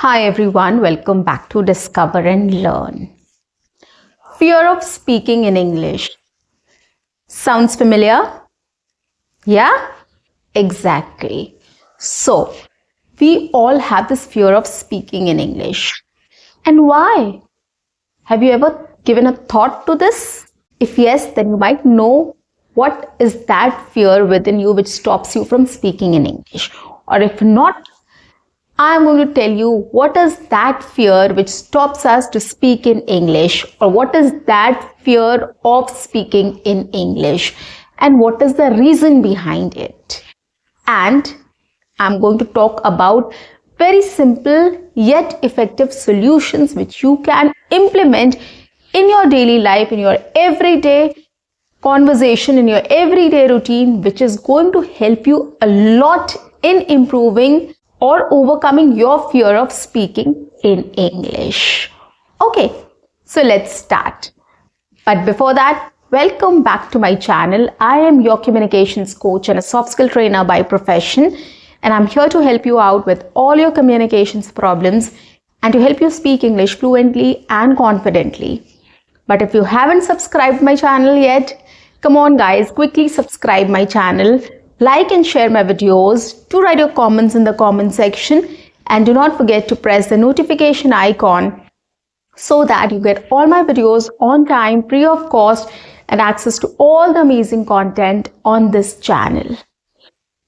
Hi everyone, welcome back to Discover and Learn. Fear of speaking in English. Sounds familiar? Yeah? Exactly. So, we all have this fear of speaking in English. And why? Have you ever given a thought to this? If yes, then you might know what is that fear within you which stops you from speaking in English. Or if not, I'm going to tell you what is that fear which stops us to speak in English, or what is that fear of speaking in English, and what is the reason behind it. And I'm going to talk about very simple yet effective solutions which you can implement in your daily life, in your everyday conversation, in your everyday routine, which is going to help you a lot in improving or overcoming your fear of speaking in English. Okay, so let's start. But before that, welcome back to my channel. I am your communications coach and a soft skill trainer by profession, and I'm here to help you out with all your communications problems and to help you speak English fluently and confidently. But if you haven't subscribed my channel yet, come on guys, quickly subscribe my channel, like and share my videos, do write your comments in the comment section, and do not forget to press the notification icon so that you get all my videos on time, free of cost, and access to all the amazing content on this channel.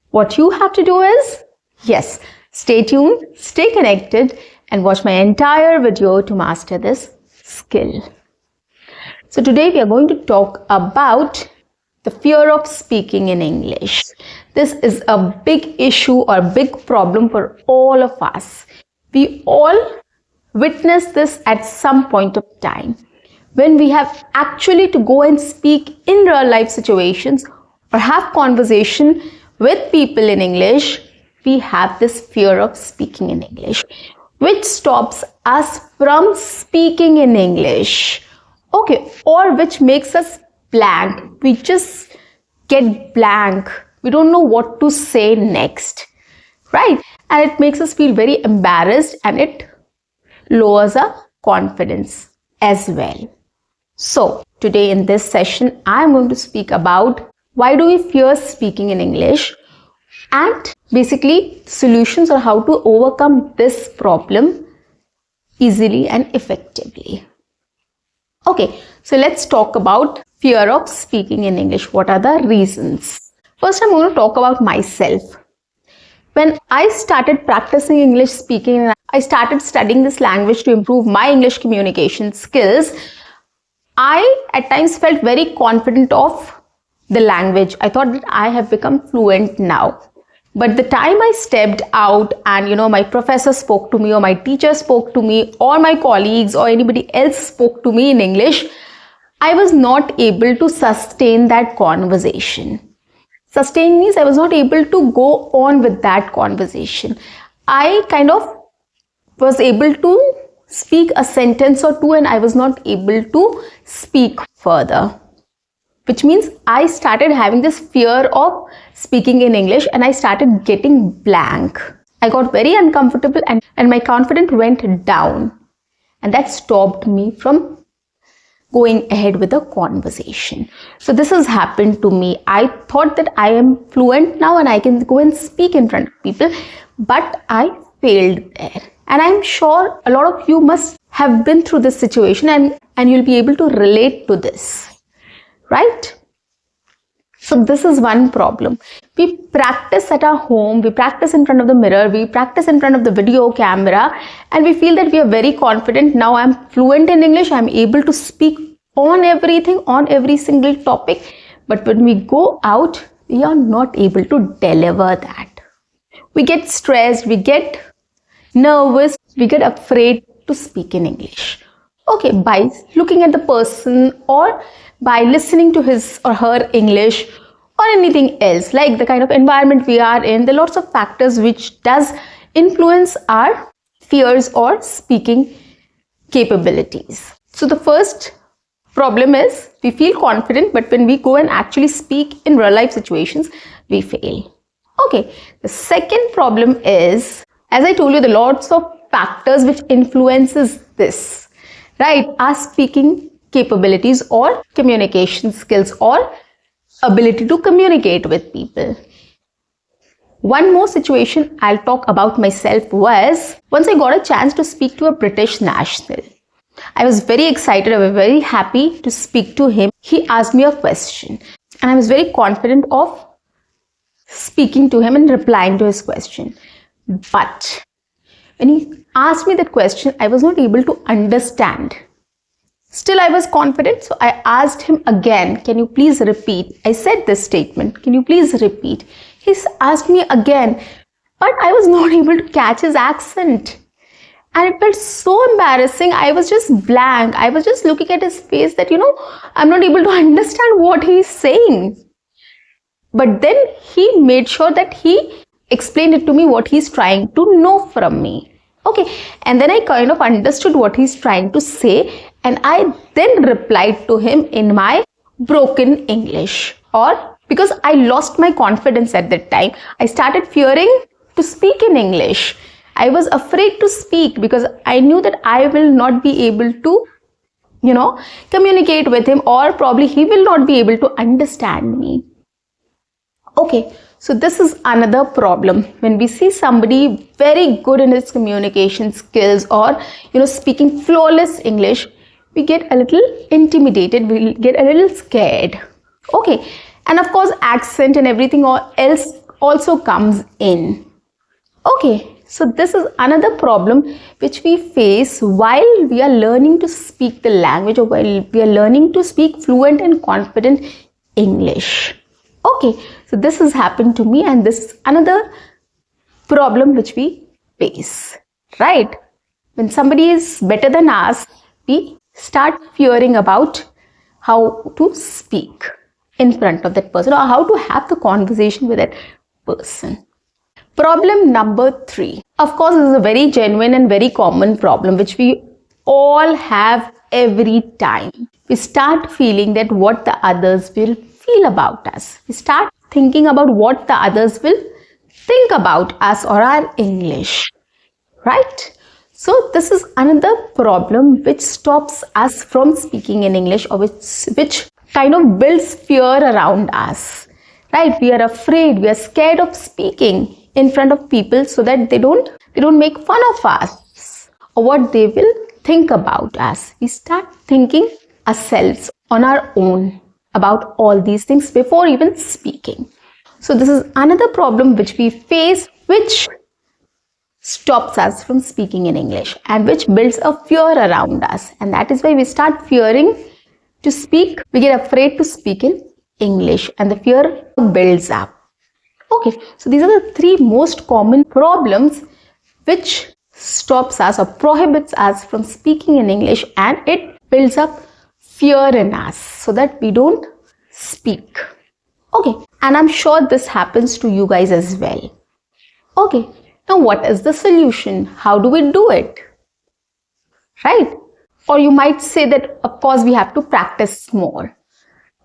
What you have to do is, yes, stay tuned, stay connected, and watch my entire video to master this skill. So today we are going to talk about the fear of speaking in English. This is a big issue or big problem for all of us. We all witness this at some point of time. When we have actually to go and speak in real life situations or have conversation with people in English, we have this fear of speaking in English, which stops us from speaking in English. Okay, or which makes us blank. We just get blank. We don't know what to say next, right? And it makes us feel very embarrassed, and it lowers our confidence as well. So today in this session, I'm going to speak about why do we fear speaking in English, and basically solutions on how to overcome this problem easily and effectively. Okay, so let's talk about fear of speaking in English. What are the reasons? First, I'm going to talk about myself. When I started practicing English speaking and I started studying this language to improve my English communication skills, I at times felt very confident of the language. I thought that I have become fluent now. But the time I stepped out and my professor spoke to me, or my teacher spoke to me, or my colleagues or anybody else spoke to me in English, I was not able to sustain that conversation. Sustain means I was not able to go on with that conversation. I kind of was able to speak a sentence or two and I was not able to speak further. Which means I started having this fear of speaking in English and I started getting blank. I got very uncomfortable and my confidence went down. And that stopped me from going ahead with the conversation. So this has happened to me. I thought that I am fluent now and I can go and speak in front of people, but I failed there. And I'm sure a lot of you must have been through this situation and you'll be able to relate to this. Right? So this is one problem. We practice at our home, we practice in front of the mirror, we practice in front of the video camera, and we feel that we are very confident. Now I'm fluent in English, I'm able to speak on everything, on every single topic. But when we go out, we are not able to deliver that. We get stressed, we get nervous, we get afraid to speak in English. Okay, by looking at the person or by listening to his or her English or anything else, like the kind of environment we are in, there are lots of factors which does influence our fears or speaking capabilities. So the first problem is we feel confident, but when we go and actually speak in real life situations, we fail. Okay, the second problem is, as I told you, there are lots of factors which influences this, right? Our speaking capabilities or communication skills or ability to communicate with people. One more situation I'll talk about myself was once I got a chance to speak to a British national. I was very excited, I was very happy to speak to him. He asked me a question and I was very confident of speaking to him and replying to his question. But when he asked me that question, I was not able to understand. Still, I was confident, so I asked him again, can you please repeat? I said this statement, can you please repeat? He asked me again, but I was not able to catch his accent. And it felt so embarrassing. I was just blank. I was just looking at his face that, I'm not able to understand what he's saying. But then he made sure that he explained it to me what he's trying to know from me. Okay, and then I kind of understood what he's trying to say, and I then replied to him in my broken English. Or because I lost my confidence at that time, I started fearing to speak in English. I was afraid to speak because I knew that I will not be able to, communicate with him, or probably he will not be able to understand me. Okay, so this is another problem. When we see somebody very good in his communication skills or, speaking flawless English, we get a little intimidated, we get a little scared. Okay, and of course, accent and everything else also comes in. Okay, so this is another problem which we face while we are learning to speak the language or while we are learning to speak fluent and confident English. Okay, so this has happened to me, and this is another problem which we face, right? When somebody is better than us, we start fearing about how to speak in front of that person or how to have the conversation with that person. Problem number 3. Of course, this is a very genuine and very common problem which we all have every time. We start feeling that what the others will feel about us. We start thinking about what the others will think about us or our English, right? So this is another problem which stops us from speaking in English, or which kind of builds fear around us, right? We are afraid, we are scared of speaking in front of people so that they don't make fun of us or what they will think about us. We start thinking ourselves on our own about all these things before even speaking. So this is another problem which we face, which stops us from speaking in English and which builds a fear around us. And that is why we start fearing to speak. We get afraid to speak in English and the fear builds up. Okay, so these are the 3 most common problems which stops us or prohibits us from speaking in English, and it builds up fear in us so that we don't speak. Okay, and I'm sure this happens to you guys as well. Okay, now what is the solution? How do we do it? Right? Or you might say that, of course, we have to practice more.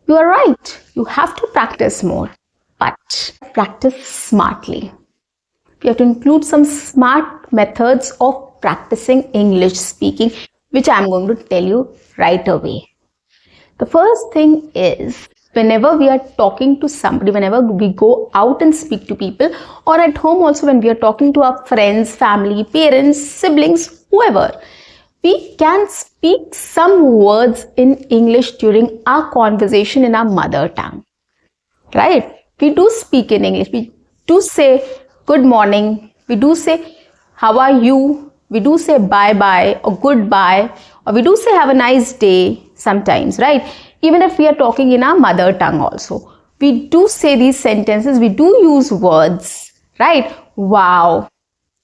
You are right. You have to practice more, but practice smartly. We have to include some smart methods of practicing English speaking, which I'm going to tell you right away. The first thing is, whenever we are talking to somebody, whenever we go out and speak to people, or at home also when we are talking to our friends, family, parents, siblings, whoever, we can speak some words in English during our conversation in our mother tongue, right? We do speak in English. We do say good morning. We do say how are you? We do say bye-bye or goodbye, or we do say have a nice day sometimes, right? Even if we are talking in our mother tongue also, we do say these sentences, we do use words, right? Wow,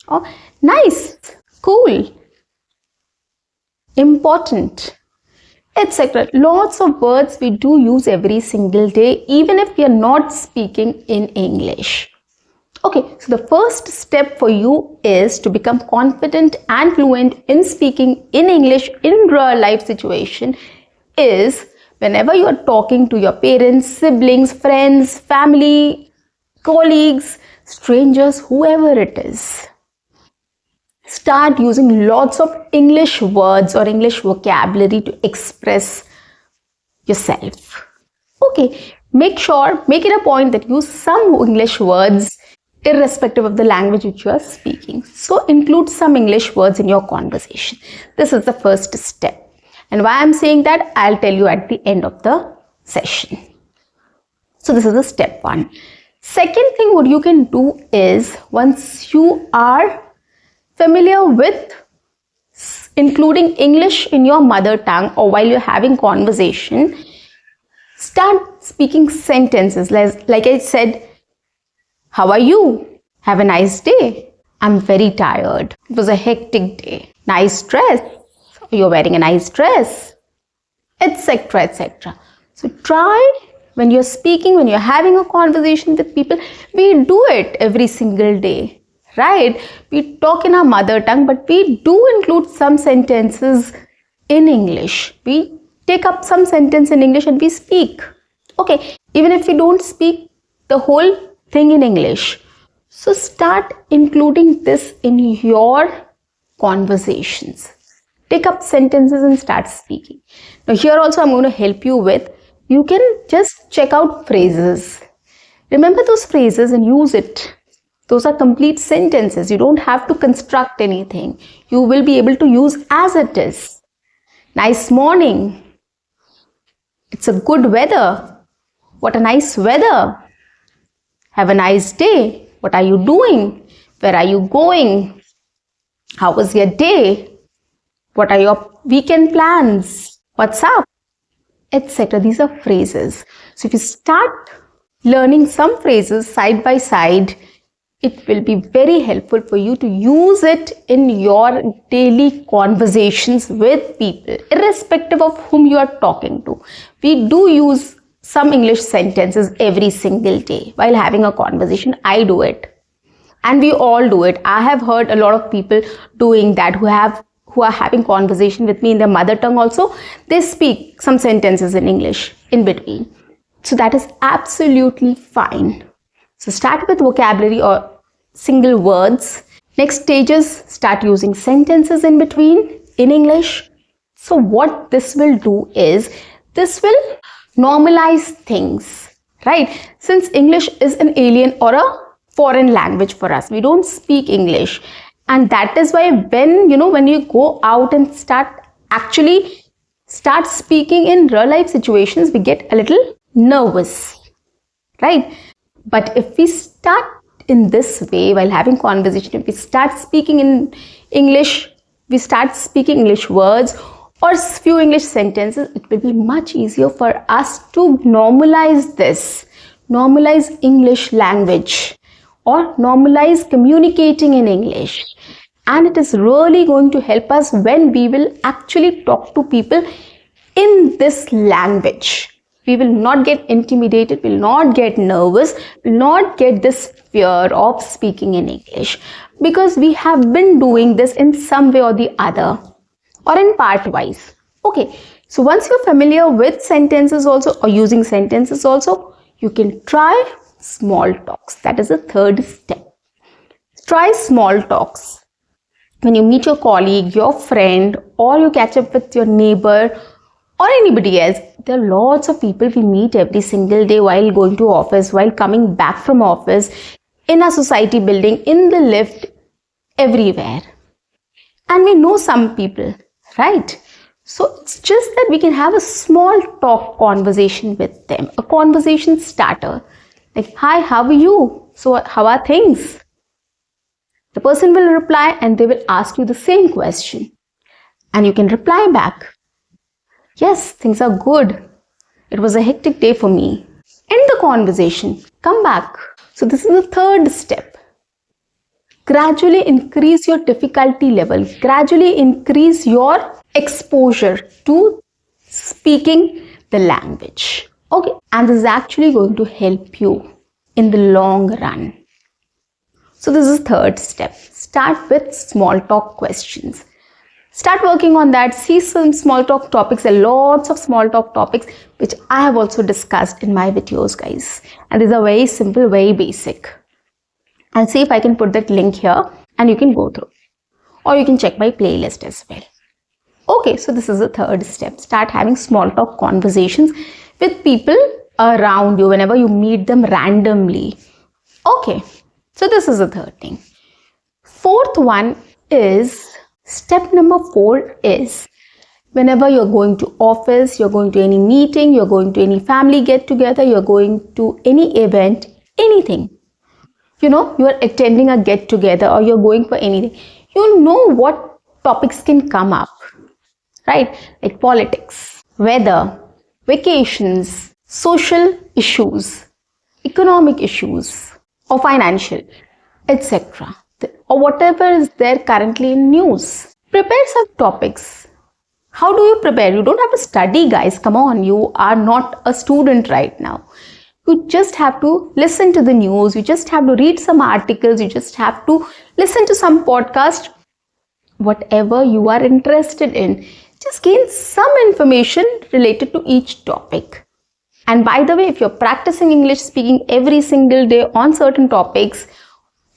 oh, nice, cool, important, etc. Lots of words we do use every single day, even if we are not speaking in English. Okay, so the first step for you is to become confident and fluent in speaking in English in real life situation is whenever you are talking to your parents, siblings, friends, family, colleagues, strangers, whoever it is. Start using lots of English words or English vocabulary to express yourself. Okay, make it a point that use some English words irrespective of the language which you are speaking. So include some English words in your conversation. This is the first step. And why I'm saying that, I'll tell you at the end of the session. So this is the step 1. Second thing what you can do is, once you are familiar with including English in your mother tongue or while you're having conversation, start speaking sentences like I said, how are you? Have a nice day. I'm very tired. It was a hectic day. Nice dress. You're wearing a nice dress, etc., etc. So try, when you're speaking, when you're having a conversation with people, we do it every single day, right? We talk in our mother tongue, but we do include some sentences in English. We take up some sentence in English and we speak. Okay, even if we don't speak the whole thing in English, so start including this in your conversations. Take up sentences and start speaking. Now here also I'm going to help you with, you can just check out phrases. Remember those phrases and use it. Those are complete sentences. You don't have to construct anything. You will be able to use as it is. Nice morning. It's a good weather. What a nice weather. Have a nice day. What are you doing? Where are you going? How was your day? What are your weekend plans? What's up? Etc. These are phrases. So if you start learning some phrases side by side, it will be very helpful for you to use it in your daily conversations with people, irrespective of whom you are talking to. We do use some English sentences every single day while having a conversation. I do it. And we all do it. I have heard a lot of people doing that who are having conversation with me in their mother tongue also. They speak some sentences in English in between. So that is absolutely fine. So start with vocabulary or single words. Next stages, start using sentences in between in English. So what this will do is, this will normalize things, right? Since English is an alien or a foreign language for us, we don't speak English. And that is why when you go out and start speaking in real life situations, we get a little nervous, right? But if we start in this way while having conversation, if we start speaking in English, we start speaking English words or few English sentences, it will be much easier for us to normalize this, normalize English language or normalize communicating in English. And it is really going to help us when we will actually talk to people in this language. We will not get intimidated, will not get nervous, will not get this fear of speaking in English, because we have been doing this in some way or the other or in part wise. Okay, so once you're familiar with sentences also or using sentences also, you can try small talks. That is the third step. Try small talks. When you meet your colleague, your friend, or you catch up with your neighbor or anybody else, there are lots of people we meet every single day while going to office, while coming back from office, in a society building, in the lift, everywhere. And we know some people, right? So it's just that we can have a small talk conversation with them, a conversation starter. Like, hi, how are you? So how are things? The person will reply and they will ask you the same question. And you can reply back. Yes, things are good. It was a hectic day for me. End the conversation. Come back. So this is the third step. Gradually increase your difficulty level. Gradually increase your exposure to speaking the language. Okay. And this is actually going to help you in the long run. So this is third step. Start with small talk questions. Start working on that. See some small talk topics. There are lots of small talk topics which I have also discussed in my videos, guys. And these are very simple, very basic. I'll see if I can put that link here and you can go through. or you can check my playlist as well. Okay, so this is the third step. Start having small talk conversations with people around you whenever you meet them randomly. Okay, so this is the third thing. Fourth one is, step number 4 is, whenever you're going to office, you're going to any meeting, you're going to any family get together, you're going to any event, anything, you are attending a get together or you're going for anything, you know what topics can come up, right? Like politics, weather, vacations, social issues, economic issues, or financial, etc. Or whatever is there currently in news. Prepare some topics. How do you prepare? You don't have to study, guys. Come on, you are not a student right now. You just have to listen to the news. You just have to read some articles. You just have to listen to some podcast. Whatever you are interested in, just gain some information related to each topic. And by the way, if you're practicing English speaking every single day on certain topics,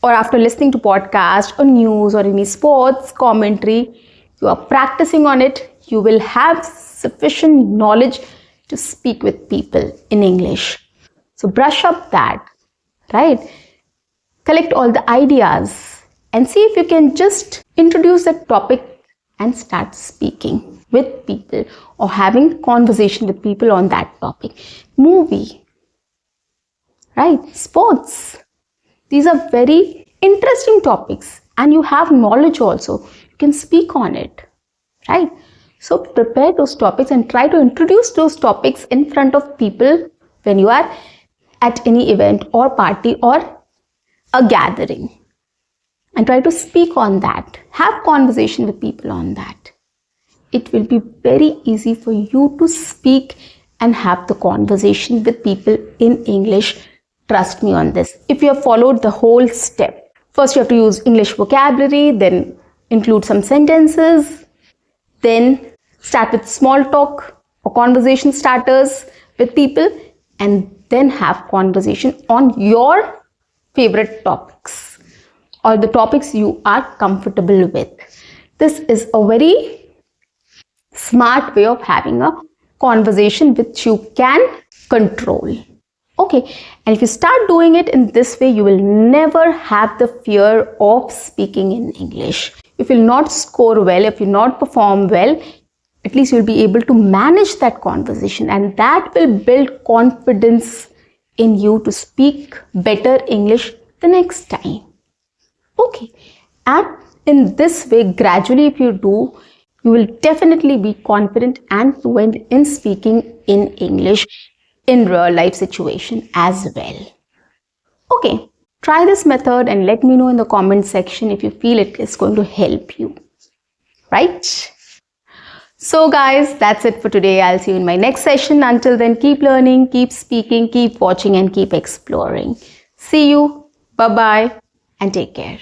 or after listening to podcast or news or any sports commentary, you are practicing on it, you will have sufficient knowledge to speak with people in English. So brush up that, right? Collect all the ideas and see if you can just introduce that topic and start speaking with people or having conversation with people on that topic. Movie, right? Sports. These are very interesting topics and you have knowledge also. You can speak on it, right? So prepare those topics and try to introduce those topics in front of people when you are at any event or party or a gathering. And try to speak on that. Have conversation with people on that. It will be very easy for you to speak and have the conversation with people in English. Trust me on this. If you have followed the whole step, first you have to use English vocabulary, then include some sentences, then start with small talk or conversation starters with people, and then have conversation on your favorite topics or the topics you are comfortable with. This is a very smart way of having a conversation which you can control. Okay, and if you start doing it in this way, you will never have the fear of speaking in English. If you will not score well, if you not perform well, at least you'll be able to manage that conversation, and that will build confidence in you to speak better English the next time. Okay, and in this way, gradually if you do, you will definitely be confident and fluent in speaking in English in real life situation as well. Okay, try this method and let me know in the comment section if you feel it is going to help you, right? So guys, that's it for today. I'll see you in my next session. Until then, keep learning, keep speaking, keep watching and keep exploring. See you. Bye-bye and take care.